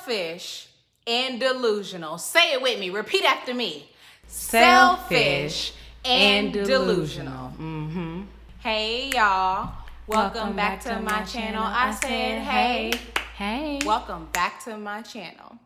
Selfish and delusional. Say it with me. Repeat after me. Selfish and delusional. Mm-hmm. Hey, y'all. Welcome back to my channel. I said, hey. Hey. Welcome back to my channel.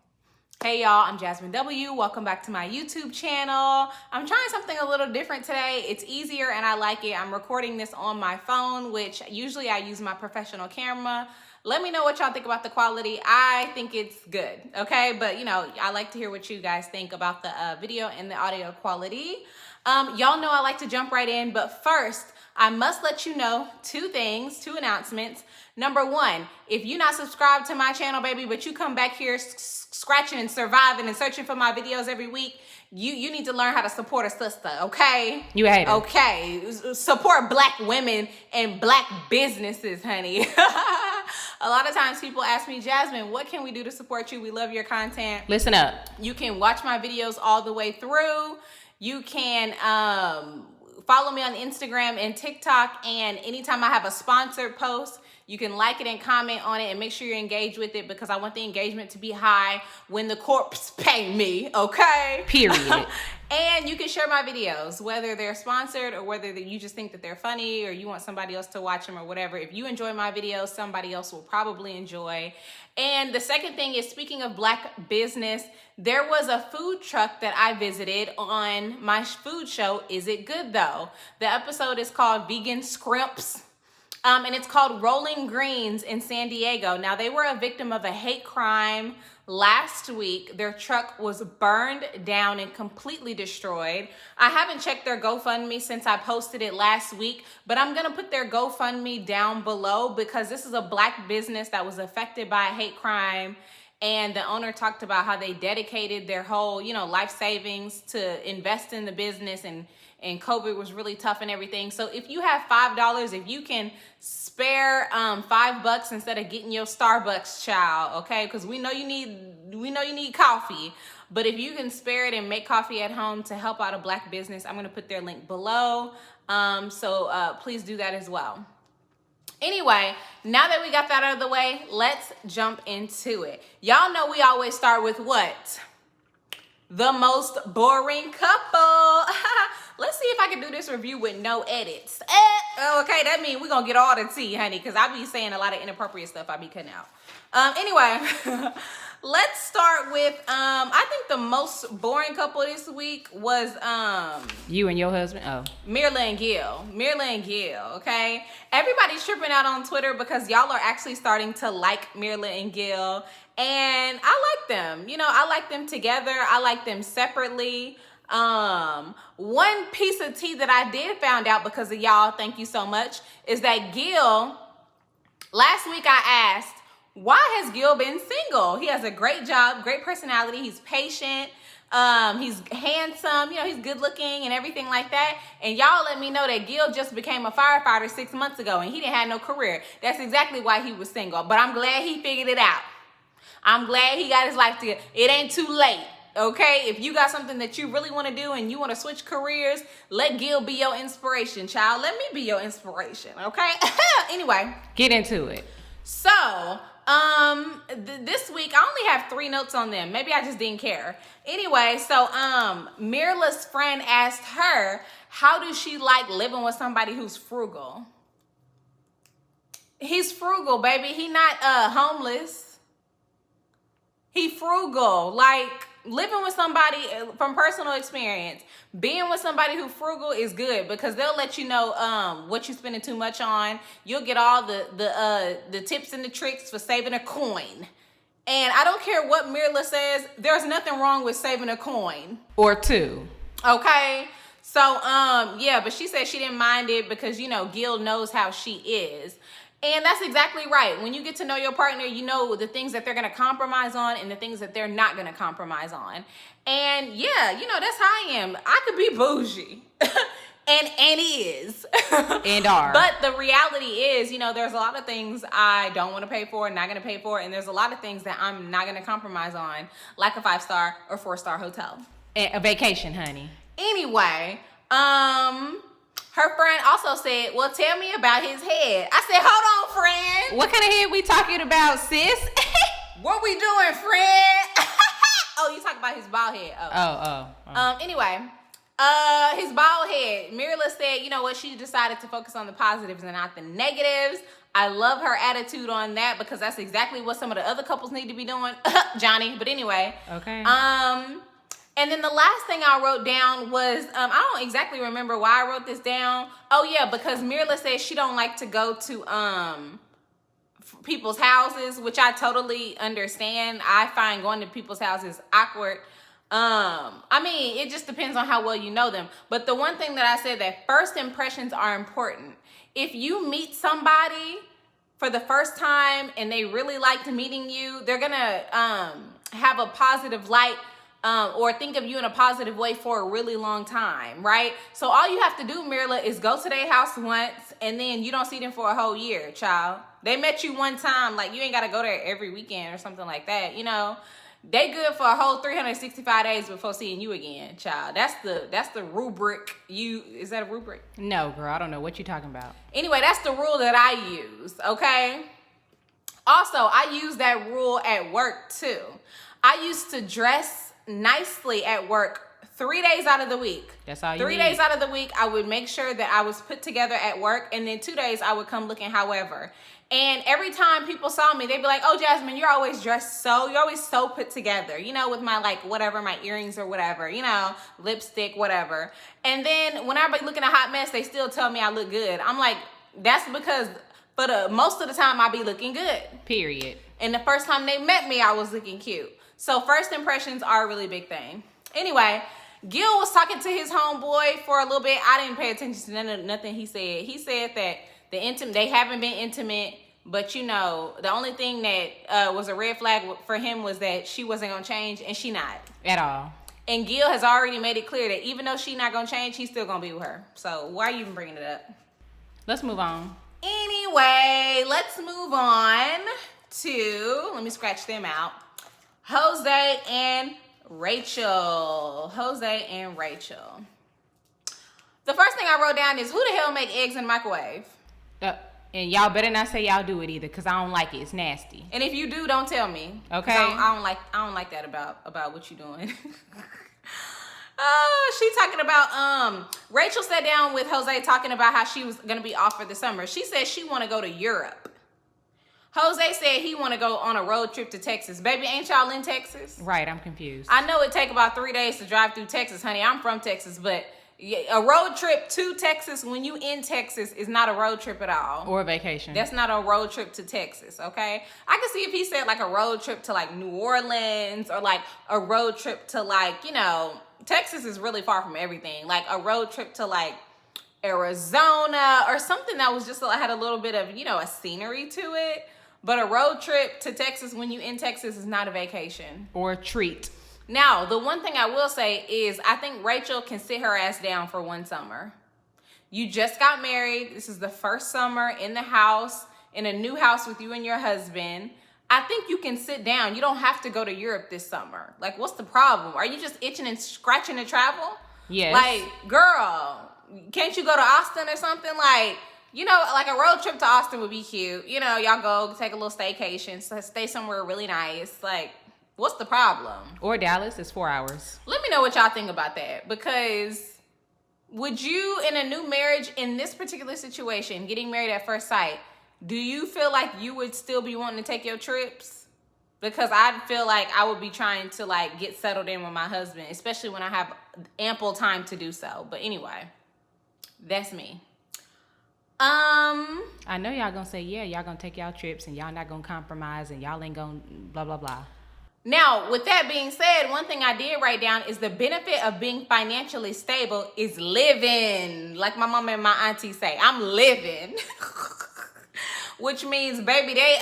Hey, y'all. I'm Jazmyn W. Welcome back to my YouTube channel. I'm trying something a little different today. It's easier and I like it. I'm recording this on my phone, which usually I use my professional camera. Let me know what y'all think about the quality. I think it's good, okay? But, you know, I like to hear what you guys think about the video and the audio quality. Y'all know I like to jump right in, but first, I must let you know two announcements. Number one, if you're not subscribed to my channel, baby, but you come back here scratching and surviving and searching for my videos every week, you need to learn how to support a sister, okay? You hate her. Okay, support Black women and Black businesses, honey. A lot of times people ask me, Jazmyn, what can we do to support you? We love your content. Listen up. You can watch my videos all the way through. You can follow me on Instagram and TikTok, and anytime I have a sponsored post, you can like it and comment on it and make sure you're engaged with it because I want the engagement to be high when the corps pay me, okay? Period. And you can share my videos, whether they're sponsored or whether you just think that they're funny or you want somebody else to watch them or whatever. If you enjoy my videos, somebody else will probably enjoy. And the second thing is, speaking of Black business, there was a food truck that I visited on my food show, Is It Good Though? The episode is called Vegan Scrimps. And it's called Rollin Greens in San Diego. Now, they were a victim of a hate crime last week. Their truck was burned down and completely destroyed. I haven't checked their GoFundMe since I posted it last week, but I'm gonna put their GoFundMe down below because this is a Black business that was affected by a hate crime. And the owner talked about how they dedicated their whole, life savings to invest in the business, and COVID was really tough and everything. So if you have $5, if you can spare $5 instead of getting your Starbucks, child, okay? Because we know you need coffee. But if you can spare it and make coffee at home to help out a Black business, I'm gonna put their link below. So please do that as well. Anyway, now that we got that out of the way, let's jump into it. Y'all know we always start with what? The most boring couple. Let's see if I can do this review with no edits. Okay, that means we're gonna get all the tea, honey, because I be saying a lot of inappropriate stuff I be cutting out. Anyway, let's start with, I think the most boring couple this week was You and your husband? Oh. Mirla and Gil, okay? Everybody's tripping out on Twitter because y'all are actually starting to like Mirla and Gil. And I like them. I like them together. I like them separately. One piece of tea that I did find out because of y'all, thank you so much, is that Gil, last week I asked, why has Gil been single? He has a great job, great personality. He's patient. He's handsome. He's good looking and everything like that. And y'all let me know that Gil just became a firefighter 6 months ago and he didn't have no career. That's exactly why he was single. But I'm glad he figured it out. I'm glad he got his life together. It ain't too late. Okay, if you got something that you really want to do and you want to switch careers, let Gil be your inspiration, child. Let me be your inspiration, okay? Anyway. Get into it. So, this week, I only have 3 notes on them. Maybe I just didn't care. Anyway, so, Mirla's friend asked her, how does she like living with somebody who's frugal? He's frugal, baby. He not, homeless. He frugal. Like, living with somebody, from personal experience, being with somebody who frugal is good because they'll let you know what you're spending too much on. You'll get all the tips and the tricks for saving a coin. And I don't care what Mirla says, there's nothing wrong with saving a coin. Or 2. Okay? So, yeah, but she said she didn't mind it because, Gil knows how she is. And that's exactly right. When you get to know your partner, you know the things that they're going to compromise on and the things that they're not going to compromise on. And yeah, that's how I am. I could be bougie. and is. And are. But the reality is, there's a lot of things I don't want to pay for, not going to pay for. And there's a lot of things that I'm not going to compromise on, like a 5-star or 4-star hotel. A vacation, honey. Anyway, her friend also said, well, tell me about his head. I said, hold on, friend. What kind of head we talking about, sis? What we doing, friend? Oh, you talking about his bald head. Oh. Anyway, his bald head. Mirla said, you know what? She decided to focus on the positives and not the negatives. I love her attitude on that because that's exactly what some of the other couples need to be doing. Johnny. But anyway. Okay. And then the last thing I wrote down was, I don't exactly remember why I wrote this down. Oh yeah, because Mirla says she don't like to go to people's houses, which I totally understand. I find going to people's houses awkward. I mean, it just depends on how well you know them. But the one thing that I said, that first impressions are important. If you meet somebody for the first time and they really liked meeting you, they're gonna have a positive light or think of you in a positive way for a really long time, right? So all you have to do, Mirla, is go to their house once and then you don't see them for a whole year, child. They met you one time, like you ain't gotta go there every weekend or something like that, you know? They good for a whole 365 days before seeing you again, child. That's the rubric. Is that a rubric? No, girl, I don't know what you're talking about. Anyway, that's the rule that I use, okay? Also, I use that rule at work too. I used to dress nicely at work 3 days out of the week. That's all you 3 need. days out of the week, I would make sure that I was put together at work, and then 2 days I would come looking however. And every time people saw me, they'd be like, oh, Jazmyn, you're always dressed you're always so put together, you know, with my, like, whatever, my earrings or whatever, you know, lipstick, whatever. And then when I be looking a hot mess, they still tell me I look good. I'm like, that's because for most of the time I be looking good. Period. And the first time they met me, I was looking cute. So first impressions are a really big thing. Anyway, Gil was talking to his homeboy for a little bit. I didn't pay attention to nothing he said. He said that they haven't been intimate, but you know, the only thing that was a red flag for him was that she wasn't gonna change, and she not. At all. And Gil has already made it clear that even though she not gonna change, he's still gonna be with her. So why are you even bringing it up? Let's move on. Anyway, let's move on to, let me scratch them out, Jose and Rachel. Jose and Rachel. The first thing I wrote down is, who the hell make eggs in the microwave? And y'all better not say y'all do it either, because I don't like it. It's nasty. And if you do, don't tell me. Okay. I don't like that about what you're doing. She talking about Rachel sat down with Jose talking about how she was gonna be off for the summer. She said she wanna go to Europe. Jose said he want to go on a road trip to Texas. Baby, ain't y'all in Texas? Right, I'm confused. I know it take about 3 days to drive through Texas, honey. I'm from Texas, but a road trip to Texas when you in Texas is not a road trip at all. Or a vacation. That's not a road trip to Texas, okay? I can see if he said like a road trip to like New Orleans or like a road trip to like, you know, Texas is really far from everything. Like a road trip to like Arizona or something that was just had a little bit of, you know, a scenery to it. But a road trip to Texas when you in Texas is not a vacation. Or a treat. Now, the one thing I will say is I think Rachel can sit her ass down for one summer. You just got married. This is the first summer in the house, in a new house with you and your husband. I think you can sit down. You don't have to go to Europe this summer. Like, what's the problem? Are you just itching and scratching to travel? Yes. Like, girl, can't you go to Austin or something? Like, you know, like a road trip to Austin would be cute. You know, y'all go take a little staycation, so stay somewhere really nice. Like, what's the problem? Or Dallas is 4 hours. Let me know what y'all think about that, because would you, in a new marriage, in this particular situation, getting married at first sight, do you feel like you would still be wanting to take your trips? Because I feel like I would be trying to like get settled in with my husband, especially when I have ample time to do so. But anyway, that's me. I know y'all gonna say, yeah, y'all gonna take y'all trips and y'all not gonna compromise and y'all ain't gonna blah, blah, blah. Now, with that being said, one thing I did write down is the benefit of being financially stable is living. Like my mama and my auntie say, I'm living. Which means, baby, they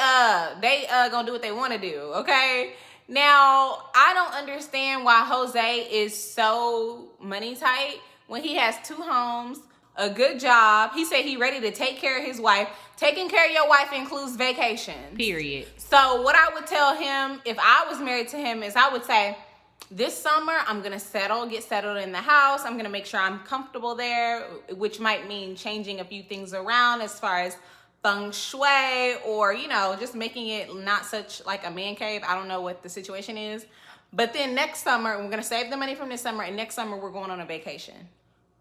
gonna do what they want to do, okay? Now, I don't understand why Jose is so money tight when he has 2 homes, a good job. He said he ready to take care of his wife. Taking care of your wife includes vacations. Period. So what I would tell him if I was married to him is I would say, this summer, I'm going to get settled in the house. I'm going to make sure I'm comfortable there, which might mean changing a few things around as far as feng shui or, you know, just making it not such like a man cave. I don't know what the situation is. But then next summer, we're going to save the money from this summer. And next summer, we're going on a vacation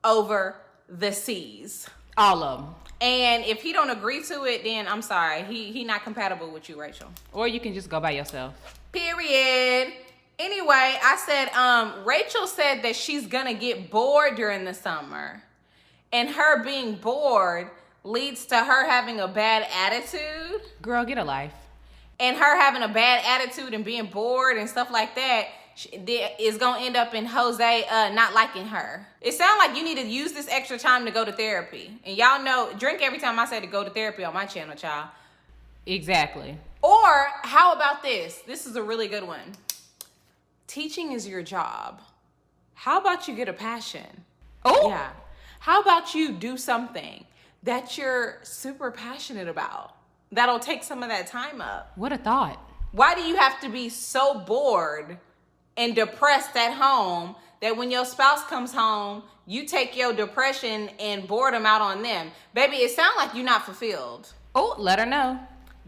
over the seas. All of them. And if he don't agree to it, then I'm sorry. He not compatible with you, Rachel. Or you can just go by yourself. Period. Anyway, I said, Rachel said that she's going to get bored during the summer. And her being bored leads to her having a bad attitude. Girl, get a life. And her having a bad attitude and being bored and stuff like that is going to end up in Jose not liking her. It sounds like you need to use this extra time to go to therapy. And y'all know, drink every time I say to go to therapy on my channel, child. Exactly. Or how about this? This is a really good one. Teaching is your job. How about you get a passion? Oh. Yeah. How about you do something that you're super passionate about? That'll take some of that time up. What a thought. Why do you have to be so bored and depressed at home that when your spouse comes home, you take your depression and boredom out on them? Baby, it sounds like you're not fulfilled. Oh, let her know.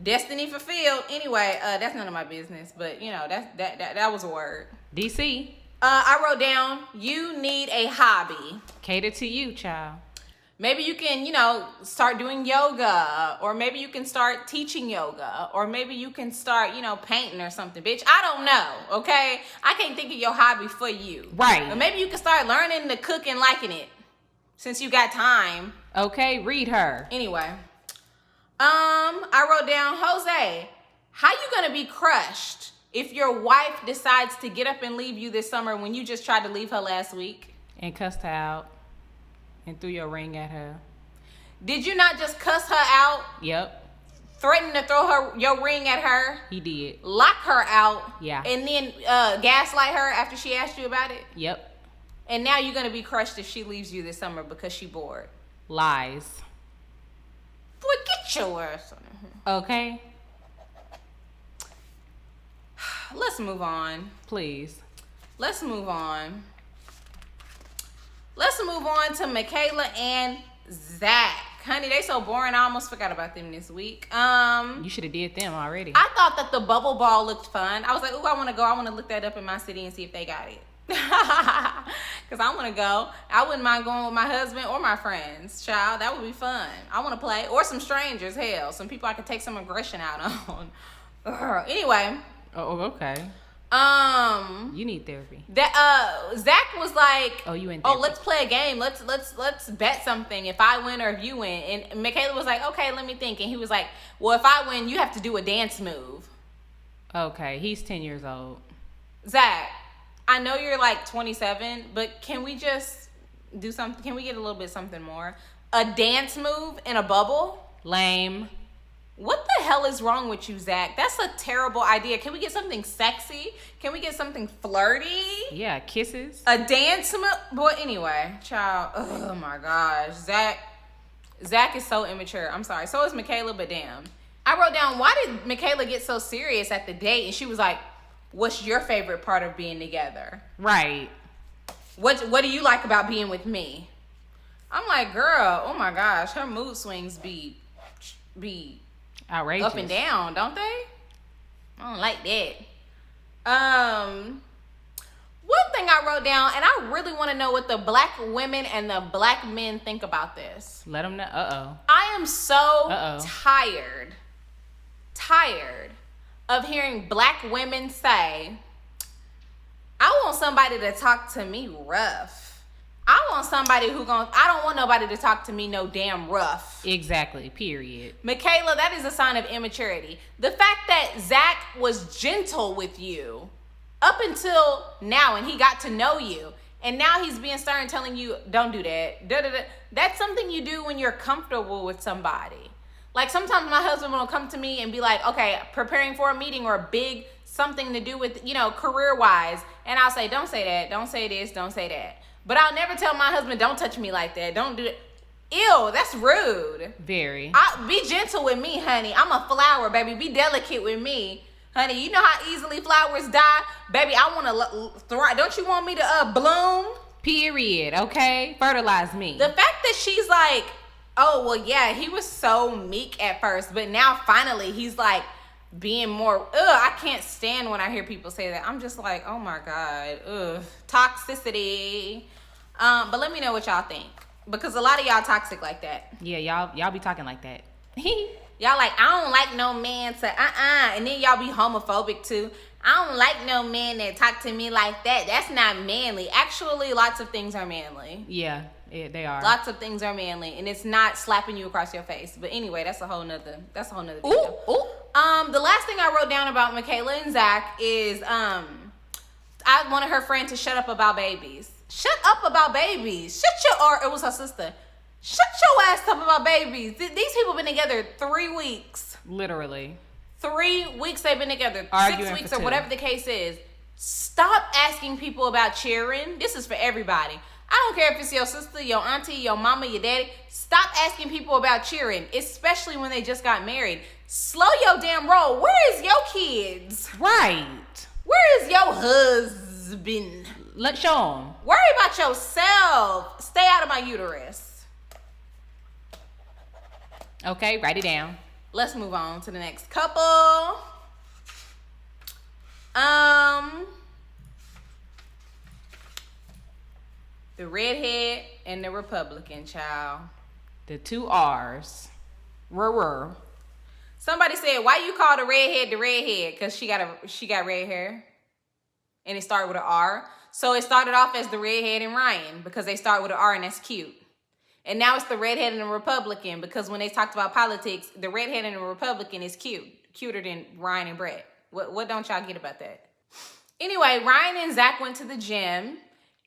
Destiny fulfilled. Anyway, that's none of my business, but you know, that was a word. DC. I wrote down, you need a hobby. Cater to you, child. Maybe you can, you know, start doing yoga, or maybe you can start teaching yoga, or maybe you can start, you know, painting or something, bitch. I don't know, okay? I can't think of your hobby for you. Right. But maybe you can start learning to cook and liking it since you got time. Okay, read her. Anyway, I wrote down, Jose, how you gonna be crushed if your wife decides to get up and leave you this summer when you just tried to leave her last week? And cussed her out. And threw your ring at her. Did you not just cuss her out? Yep. Threaten to throw your ring at her? He did. Lock her out? Yeah. And then gaslight her after she asked you about it? Yep. And now you're going to be crushed if she leaves you this summer because she bored. Lies. Boy, get your ass on here. Okay. Let's move on. Please. Let's move on. Let's move on to Michaela and Zach. Honey, they so boring. I almost forgot about them this week. You should have did them already. I thought that the bubble ball looked fun. I was like, ooh, I want to go. I want to look that up in my city and see if they got it. Because I want to go. I wouldn't mind going with my husband or my friends. Child, that would be fun. I want to play. Or some strangers, hell. Some people I could take some aggression out on. Anyway. Oh, okay. You need therapy. That Zach was like, oh, you in therapy. Oh, let's play a game. Let's bet something if I win or if you win. And Michaela was like, okay, let me think. And he was like, well, if I win, you have to do a dance move. Okay, he's 10 years old. Zach, I know you're like 27, but can we just do something? Can we get a little bit something more? A dance move in a bubble? Lame. What the hell is wrong with you, Zach? That's a terrible idea. Can we get something sexy? Can we get something flirty? Yeah, kisses. A dance move? Boy, anyway, child. Oh my gosh. Zach is so immature. I'm sorry. So is Michaela, but damn. I wrote down, why did Michaela get so serious at the date? And she was like, what's your favorite part of being together? Right. What do you like about being with me? I'm like, girl, oh my gosh, her mood swings be outrageous. up and down, don't they? I don't like that. One thing I wrote down, and I really want to know what the black women and the black men think about this. Let them know. Uh-oh. I am so tired of hearing black women say, I want somebody to talk to me rough. I want somebody I don't want nobody to talk to me no damn rough. Exactly, period. Michaela, that is a sign of immaturity. The fact that Zach was gentle with you up until now and he got to know you, and now he's being stern telling you, don't do that. That's something you do when you're comfortable with somebody. Like sometimes my husband will come to me and be like, okay, preparing for a meeting or a big something to do with, career-wise, and I'll say, don't say that, don't say this, don't say that. But I'll never tell my husband, don't touch me like that. Don't do it. Ew, that's rude. Very. Be gentle with me, honey. I'm a flower, baby. Be delicate with me. Honey, you know how easily flowers die? Baby, I want to thrive. Don't you want me to bloom? Period, okay? Fertilize me. The fact that she's like, Oh, well, yeah, he was so meek at first, but now finally he's like being more, I can't stand when I hear people say that. I'm just like, oh my God, toxicity. But let me know what y'all think, because a lot of y'all toxic like that. Yeah, y'all be talking like that. Y'all like, I don't like no man to, and then y'all be homophobic too. I don't like no man that talk to me like that. That's not manly. Actually, lots of things are manly. Yeah, they are. Lots of things are manly, and it's not slapping you across your face. But anyway, that's a whole nother video. Ooh. The last thing I wrote down about Michaela and Zach is I wanted her friend to shut up about babies. Shut up about babies. Or it was her sister. Shut your ass up about babies. These people been together 3 weeks. Literally. 3 weeks they've been together. Arguing 6 weeks for or 2. whatever the case is. Stop asking people about cheering. This is for everybody. I don't care if it's your sister, your auntie, your mama, your daddy. Stop asking people about cheering, especially when they just got married. Slow your damn roll. Where is your kids? Right. Where is your husband? Let's show them. Worry about yourself. Stay out of my uterus. Okay, write it down. Let's move on to the next couple. The redhead and the Republican child. The 2 R's. Rur. Somebody said, why you call the redhead? Because she got red hair. And it started with an R. So it started off as the redhead and Ryan because they start with an R and that's cute. And now it's the redhead and the Republican because when they talked about politics, the redhead and the Republican is cute. Cuter than Ryan and Brett. What don't y'all get about that? Anyway, Ryan and Zach went to the gym.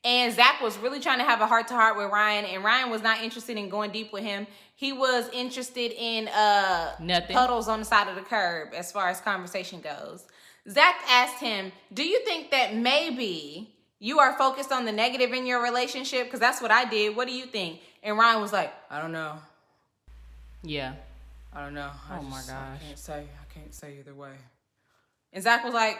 And Zach was really trying to have a heart-to-heart with Ryan. And Ryan was not interested in going deep with him. He was interested in nothing. Puddles on the side of the curb as far as conversation goes. Zach asked him, do you think that maybe you are focused on the negative in your relationship? Because that's what I did. What do you think? And Ryan was like, I don't know. Yeah. I don't know. Oh my gosh. I can't say either way. And Zach was like,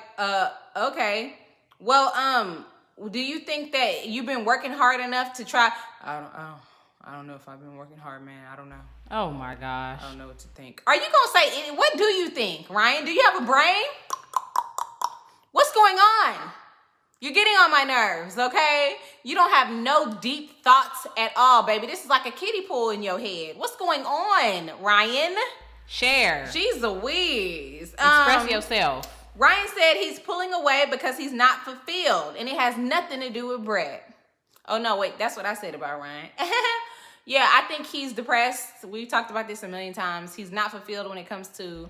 okay. Well, do you think that you've been working hard enough to try? I don't know if I've been working hard, man. I don't know. Oh my gosh. I don't know what to think. Are you gonna say what do you think, Ryan? Do you have a brain? What's going on? You're getting on my nerves, okay? You don't have no deep thoughts at all, baby. This is like a kiddie pool in your head. What's going on, Ryan? Share. Jeez Louise. Express yourself. Ryan said he's pulling away because he's not fulfilled, and it has nothing to do with Brett. Oh, no, wait. That's what I said about Ryan. Yeah, I think he's depressed. We've talked about this a million times. He's not fulfilled when it comes to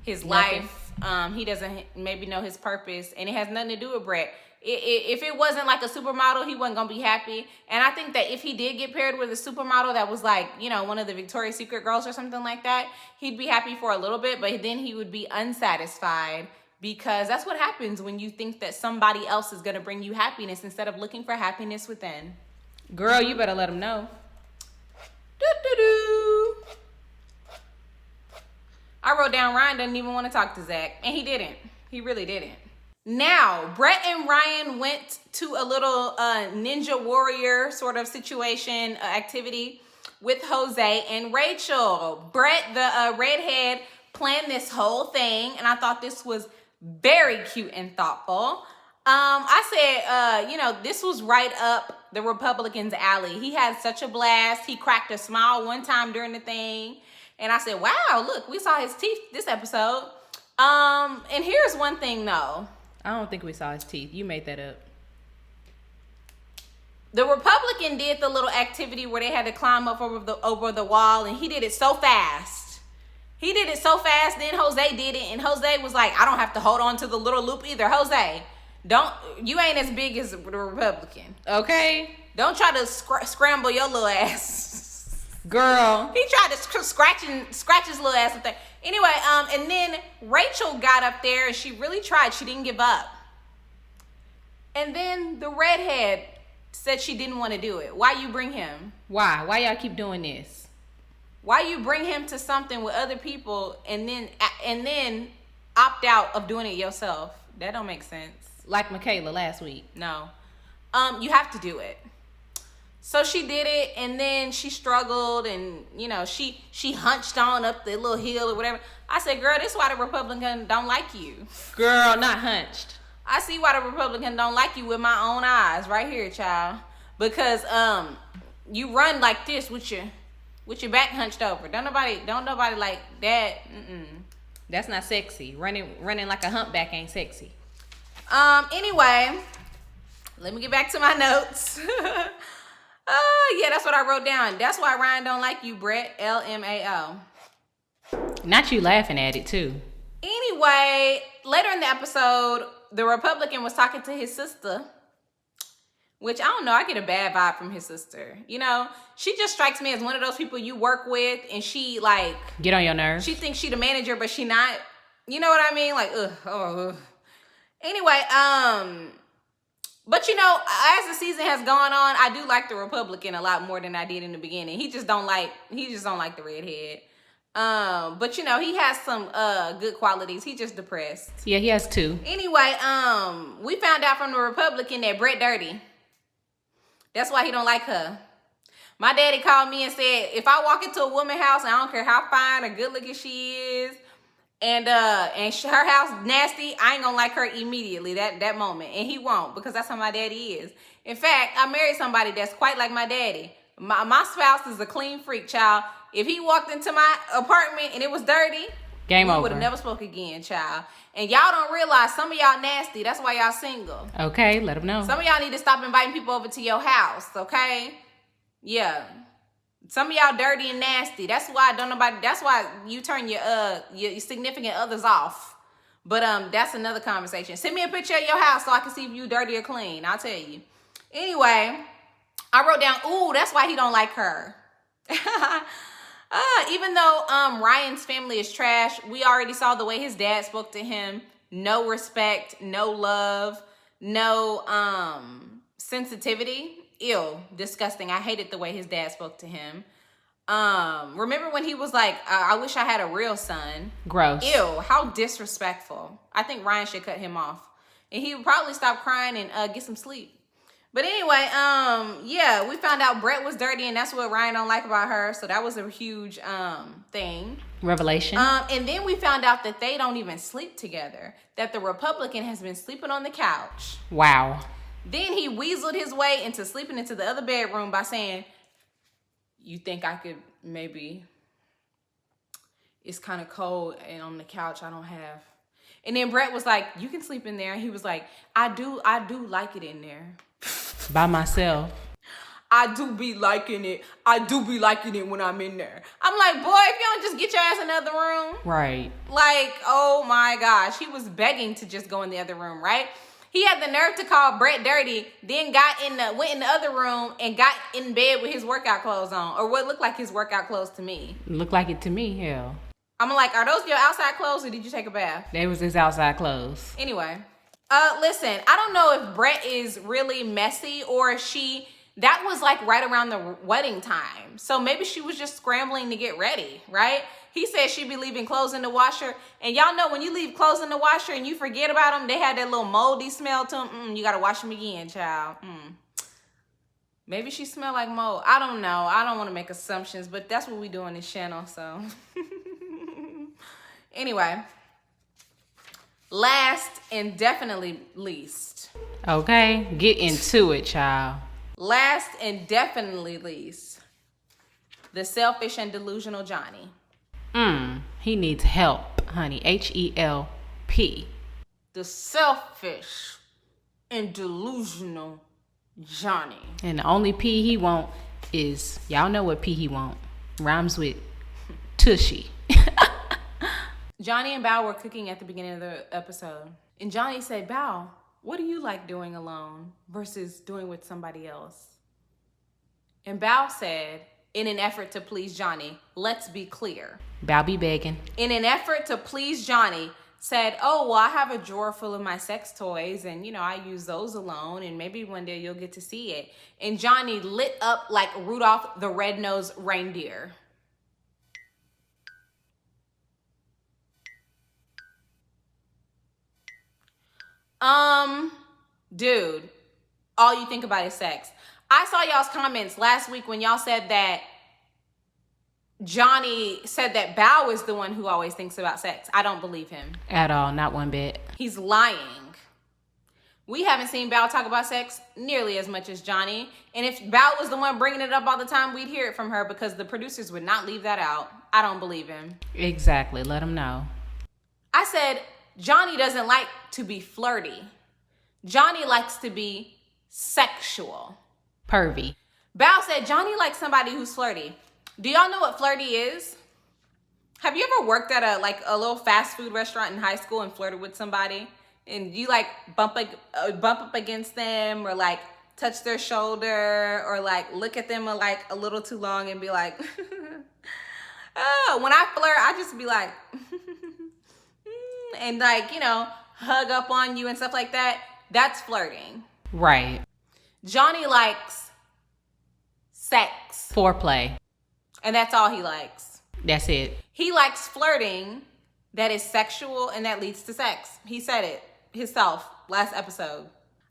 his life. He doesn't maybe know his purpose, and it has nothing to do with Brett. If it wasn't like a supermodel, he wasn't gonna be happy. And I think that if he did get paired with a supermodel that was like, you know, one of the Victoria's Secret girls or something like that, he'd be happy for a little bit, but then he would be unsatisfied, because that's what happens when you think that somebody else is gonna bring you happiness instead of looking for happiness within. Girl, you better let him know. I wrote down Ryan doesn't even want to talk to Zach, and he didn't. He really didn't. Now, Brett and Ryan went to a little ninja warrior sort of situation, activity with Jose and Rachel. Brett, the redhead, planned this whole thing, and I thought this was very cute and thoughtful. I said, this was right up the Republicans' alley. He had such a blast. He cracked a smile one time during the thing. And I said, wow, look, we saw his teeth this episode. And here's one thing, though. I don't think we saw his teeth. You made that up. The Republican did the little activity where they had to climb up over the wall, and he did it so fast. Then Jose did it, and Jose was like, I don't have to hold on to the little loop either. Jose, you ain't as big as the Republican. Okay? Don't try to scramble your little ass. Girl. He tried to scratch his little ass up there. Anyway, and then Rachel got up there and she really tried. She didn't give up. And then the redhead said she didn't want to do it. Why you bring him? Why? Why y'all keep doing this? Why you bring him to something with other people and then opt out of doing it yourself? That don't make sense. Like Michaela last week. No. You have to do it. So she did it, and then she struggled, and she hunched on up the little hill or whatever. I said, girl, this is why the Republican don't like you. Girl, not hunched. I see why the Republican don't like you with my own eyes right here, child. Because you run like this with your back hunched over. Don't nobody like that. That's not sexy. Running like a humpback ain't sexy. Anyway, let me get back to my notes. Yeah, that's what I wrote down. That's why Ryan don't like you, Brett. LMAO. Not you laughing at it too. Anyway, later in the episode, the Republican was talking to his sister, which I don't know. I get a bad vibe from his sister. She just strikes me as one of those people you work with, and she like get on your nerves. She thinks she the manager, but she not. You know what I mean? Like, ugh. Anyway, but as the season has gone on, I do like the Republican a lot more than I did in the beginning. He just don't like the redhead. But he has some good qualities. He just depressed. Yeah, he has two. Anyway, we found out from the Republican that Brett dirty. That's why he don't like her. My daddy called me and said, if I walk into a woman's house, and I don't care how fine or good looking she is, and her house nasty, I ain't gonna like her immediately that moment. And he won't, because that's how my daddy is. In fact, I married somebody that's quite like my daddy. My spouse is a clean freak, child. If he walked into my apartment and it was dirty, game over. We would have never spoke again, child. And y'all don't realize some of y'all nasty. That's why y'all single. Okay, let them know. Some of y'all need to stop inviting people over to your house, okay? Yeah. Some of y'all dirty and nasty. That's why you turn your significant others off. But that's another conversation. Send me a picture of your house so I can see if you dirty or clean. I'll tell you. Anyway, I wrote down, ooh, that's why he don't like her. Even though Ryan's family is trash, we already saw the way his dad spoke to him. No respect, no love, no sensitivity. Ew, disgusting. I hated the way his dad spoke to him. Remember when he was like, I wish I had a real son. Gross. Ew, how disrespectful. I think Ryan should cut him off. And he would probably stop crying and get some sleep. But anyway, yeah, we found out Brett was dirty, and that's what Ryan don't like about her. So that was a huge thing. Revelation. And then we found out that they don't even sleep together. That the Republican has been sleeping on the couch. Wow. Then he weaseled his way into sleeping into the other bedroom by saying, you think I could maybe, it's kind of cold and on the couch I don't have. And then Brett was like, you can sleep in there. And he was like, I do like it in there. By myself. I do be liking it. I do be liking it when I'm in there. I'm like, boy, if you don't just get your ass in the other room. Right. Like, oh my gosh. He was begging to just go in the other room, right? He had the nerve to call Brett dirty, then went in the other room and got in bed with his workout clothes on, or what looked like his workout clothes to me. Looked like it to me, hell. I'm like, are those your outside clothes or did you take a bath? They was his outside clothes. Anyway, listen, I don't know if Brett is really messy or that was like right around the wedding time. So maybe she was just scrambling to get ready, right? He said she'd be leaving clothes in the washer. And y'all know when you leave clothes in the washer and you forget about them, they had that little moldy smell to them. You got to wash them again, child. Maybe she smelled like mold. I don't know. I don't want to make assumptions, but that's what we do on this channel, so. Anyway, last and definitely least. Okay, get into it, child. Last and definitely least, the selfish and delusional Johnny. He needs help, honey. HELP. The selfish and delusional Johnny. And the only P he want is, y'all know what P he want. Rhymes with tushy. Johnny and Bao were cooking at the beginning of the episode. And Johnny said, Bao, what do you like doing alone versus doing with somebody else? And Bao said, in an effort to please Johnny, let's be clear. Bao be begging. In an effort to please Johnny, said, oh, well, I have a drawer full of my sex toys and, I use those alone and maybe one day you'll get to see it. And Johnny lit up like Rudolph the Red-Nosed Reindeer. Dude, all you think about is sex. I saw y'all's comments last week when y'all said that Johnny said that Bao is the one who always thinks about sex. I don't believe him. At all, not one bit. He's lying. We haven't seen Bao talk about sex nearly as much as Johnny. And if Bao was the one bringing it up all the time, we'd hear it from her because the producers would not leave that out. I don't believe him. Exactly. Let him know. I said, Johnny doesn't like to be flirty. Johnny likes to be sexual. Pervy. Bao said Johnny likes somebody who's flirty. Do y'all know what flirty is? Have you ever worked at a little fast food restaurant in high school and flirted with somebody? And you like bump up against them or like touch their shoulder or like look at them like a little too long and be like, oh, when I flirt, I just be like, and like, you know, hug up on you and stuff like that. That's flirting. Right. Johnny likes sex. Foreplay. And that's all he likes. That's it. He likes flirting that is sexual and that leads to sex. He said it himself last episode.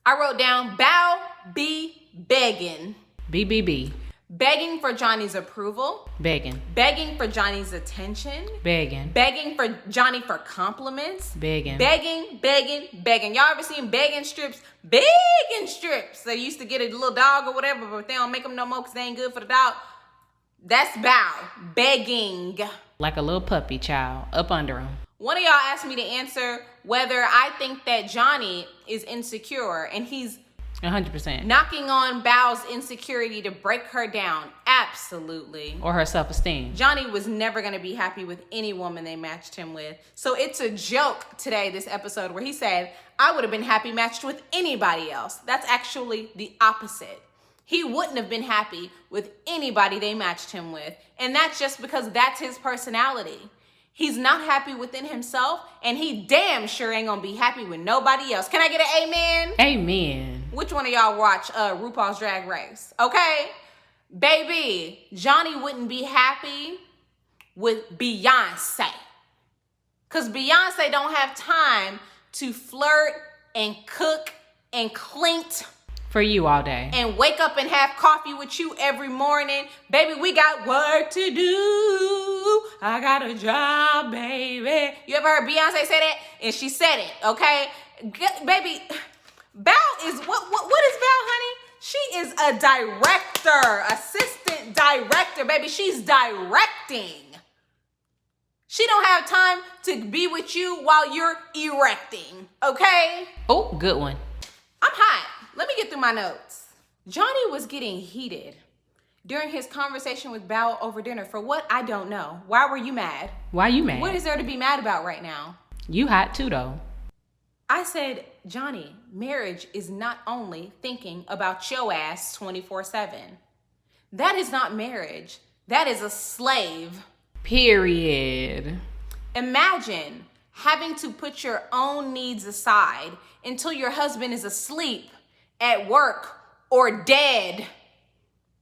I wrote down Bao be begging. BBB. Begging for Johnny's approval. Begging. Begging for Johnny's attention. Begging. Begging for Johnny for compliments. Begging. Begging, begging, begging. Y'all ever seen begging strips? Begging strips. They used to get a little dog or whatever, but they don't make them no more because they ain't good for the dog. That's Bao. Begging. Like a little puppy child up under him. One of y'all asked me to answer whether I think that Johnny is insecure and he's 100%. knocking on Bao's insecurity to break her down. Absolutely. Or her self-esteem. Johnny was never going to be happy with any woman they matched him with. So it's a joke today, this episode, where he said, I would have been happy matched with anybody else. That's actually the opposite. He wouldn't have been happy with anybody they matched him with. And that's just because that's his personality. He's not happy within himself, and he damn sure ain't gonna be happy with nobody else. Can I get an amen? Amen. Which one of y'all watch RuPaul's Drag Race? Okay? Baby, Johnny wouldn't be happy with Beyonce. Because Beyonce don't have time to flirt and cook and clink For you all day. and wake up and have coffee with you every morning. Baby, we got work to do. I got a job, baby. You ever heard Beyonce say that? And she said it, okay? Baby, Bao is, what is Bao, honey? She is a director, assistant director, baby. She's directing. She don't have time to be with you while you're erecting, okay? Oh, good one. I'm hot. Let me get through my notes. Johnny was getting heated during his conversation with Bao over dinner for what? I don't know. Why were you mad? Why you mad? What is there to be mad about right now? You hot too, though. I said, Johnny, marriage is not only thinking about your ass 24/7. That is not marriage. That is a slave. Period. Imagine having to put your own needs aside until your husband is asleep, at work, or dead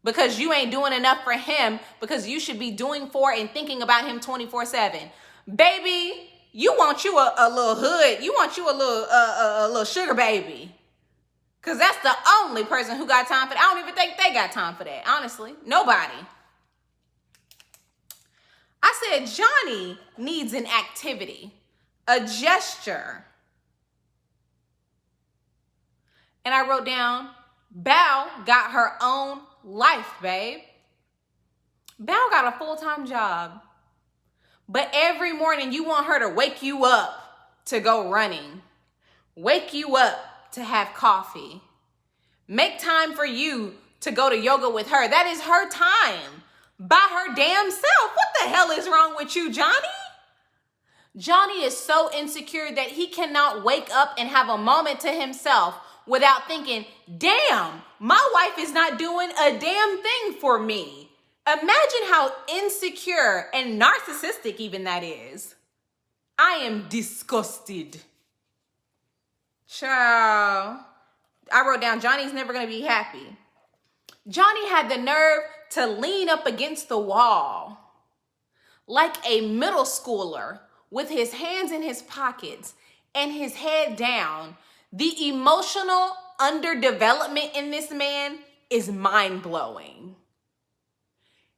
because you ain't doing enough for him because you should be doing for and thinking about him 24/7. Baby, you want you a little hood. You want you a little sugar baby. Because that's the only person who got time for that. I don't even think they got time for that, honestly. Nobody. I said Johnny needs an activity, a gesture. And I wrote down, Bao got her own life, babe. Bao got a full-time job. But every morning you want her to wake you up to go running. Wake you up to have coffee. Make time for you to go to yoga with her. That is her time. By her damn self. What the hell is wrong with you, Johnny? Johnny is so insecure that he cannot wake up and have a moment to himself without thinking, damn, my wife is not doing a damn thing for me. Imagine how insecure and narcissistic even that is. I am disgusted. Ciao. I wrote down, Johnny's never going to be happy. Johnny had the nerve to lean up against the wall like a middle schooler with his hands in his pockets and his head down. The emotional underdevelopment in this man is mind-blowing.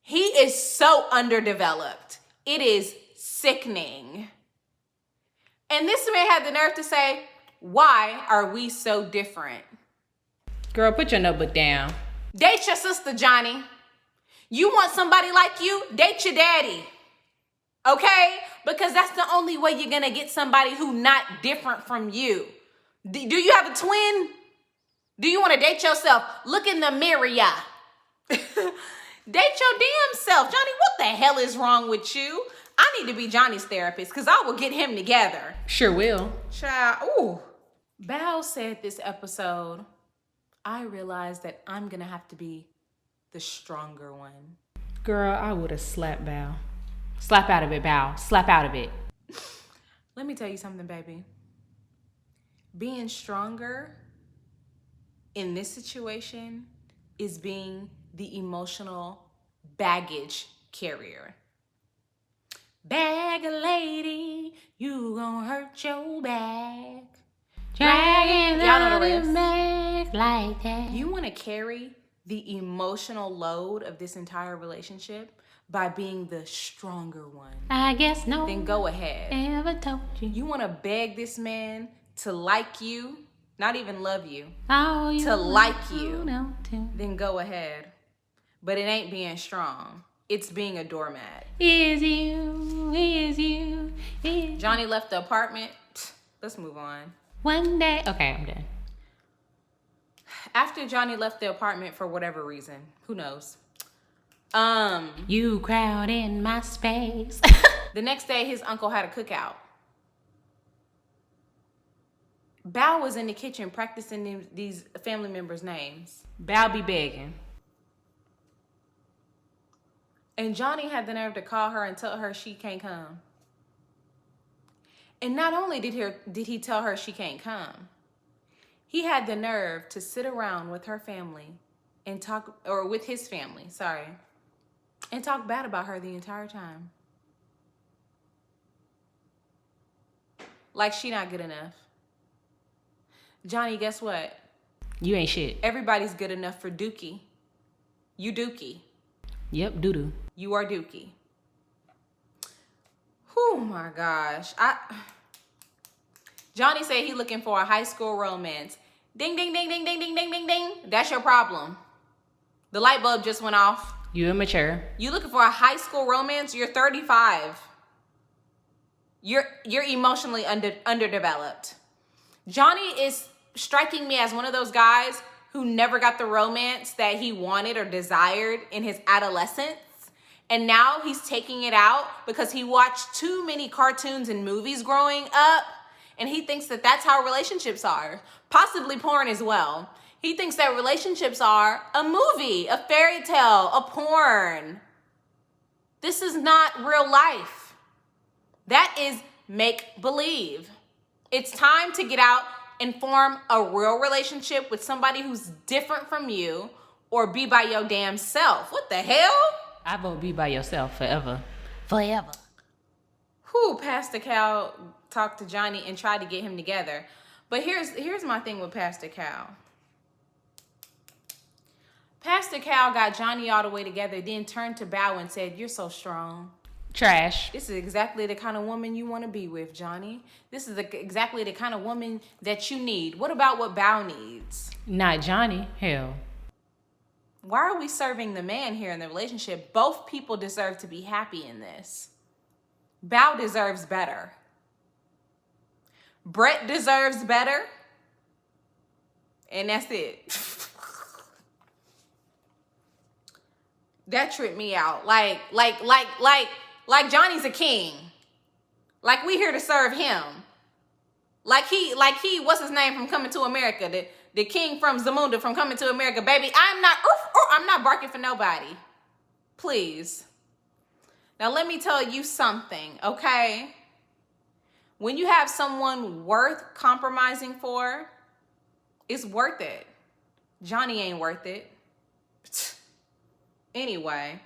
He is so underdeveloped. It is sickening. And this man had the nerve to say, why are we so different? Girl, put your notebook down. Date your sister, Johnny. You want somebody like you? Date your daddy. Okay? Because that's the only way you're gonna get somebody who not different from you. Do you have a twin? Do you want to date yourself? Look in the mirror, yeah. Date your damn self. Johnny, what the hell is wrong with you? I need to be Johnny's therapist because I will get him together. Sure will. Child, ooh. Bao said this episode, I realized that I'm going to have to be the stronger one. Girl, I would have slapped Bao. Slap out of it, Bao. Slap out of it. Let me tell you something, baby. Being stronger in this situation is being the emotional baggage carrier. Bag a lady, you gonna hurt your back. Dragging Y'all know out the your rest. back like that. You want to carry the emotional load of this entire relationship by being the stronger one. I guess no. Then go ahead. Ever told you. You want to beg this man to like you, not even love you, Oh, you to like you. know to. Then go ahead. But it ain't being strong. It's being a doormat. Is you. Johnny left the apartment. Let's move on. One day. Okay, I'm done. After Johnny left the apartment for whatever reason, who knows? You crowd in my space. The next day, his uncle had a cookout. Bao was in the kitchen practicing these family members' names. Bao be begging. And Johnny had the nerve to call her and tell her she can't come. And not only did he tell her she can't come, he had the nerve to sit around with her family and talk, or with his family, sorry, and talk bad about her the entire time. Like she not good enough. Johnny, guess what? You ain't shit. Everybody's good enough for Dookie. You Dookie. Yep, doo-doo. You are Dookie. Oh my gosh. Johnny said he looking for a high school romance. Ding, ding, ding, ding, ding, ding, ding, ding, ding. That's your problem. The light bulb just went off. You immature. You looking for a high school romance? You're 35. You're emotionally underdeveloped. Johnny is striking me as one of those guys who never got the romance that he wanted or desired in his adolescence. And now he's taking it out because he watched too many cartoons and movies growing up. And he thinks that that's how relationships are. Possibly porn as well. He thinks that relationships are a movie, a fairy tale, a porn. This is not real life. That is make-believe. It's time to get out and form a real relationship with somebody who's different from you, or be by your damn self. What the hell? I vote be by yourself forever. Forever. Who Pastor Cal talked to Johnny and tried to get him together. But here's my thing with Pastor Cal. Pastor Cal got Johnny all the way together, then turned to Bao and said, "You're so strong." Trash. This is exactly the kind of woman you want to be with, Johnny. This is exactly the kind of woman that you need. What about what Bao needs? Not Johnny. Hell. Why are we serving the man here in the relationship? Both people deserve to be happy in this. Bao deserves better. Brett deserves better. And that's it. That tripped me out. Like Johnny's a king. Like we here to serve him. Like he, what's his name from Coming to America? The king from Zamunda from Coming to America. Baby, I'm not barking for nobody. Please. Now let me tell you something, okay? When you have someone worth compromising for, it's worth it. Johnny ain't worth it. Anyway,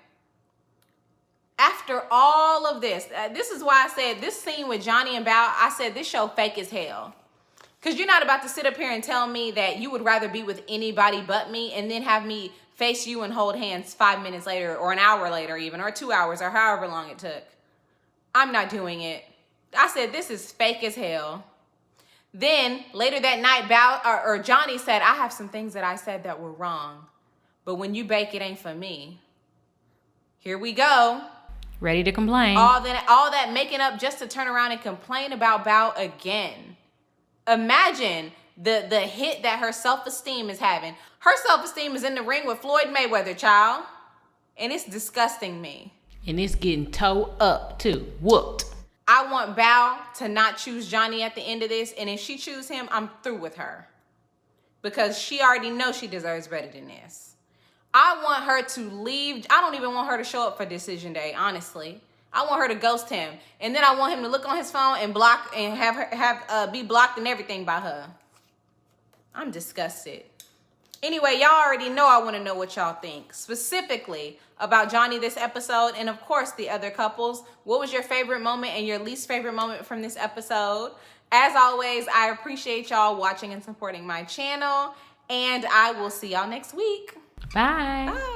after all of this, this is why I said this scene with Johnny and Bao, I said this show fake as hell. Because you're not about to sit up here and tell me that you would rather be with anybody but me and then have me face you and hold hands 5 minutes later or an hour later even, or 2 hours, or however long it took. I'm not doing it. I said, this is fake as hell. Then later that night, Johnny said, I have some things that I said that were wrong, but when you bake, it ain't for me. Here we go. Ready to complain. All that making up just to turn around and complain about Bao again. Imagine the hit that her self-esteem is having. Her self-esteem is in the ring with Floyd Mayweather, child. And it's disgusting me. And it's getting towed up too. Whooped. I want Bao to not choose Johnny at the end of this. And if she chooses him, I'm through with her. Because she already knows she deserves better than this. I want her to leave. I don't even want her to show up for decision day, honestly. I want her to ghost him. And then I want him to look on his phone and block and have her be blocked and everything by her. I'm disgusted. Anyway, y'all already know I want to know what y'all think. Specifically about Johnny this episode, and of course the other couples. What was your favorite moment and your least favorite moment from this episode? As always, I appreciate y'all watching and supporting my channel. And I will see y'all next week. Bye. Bye.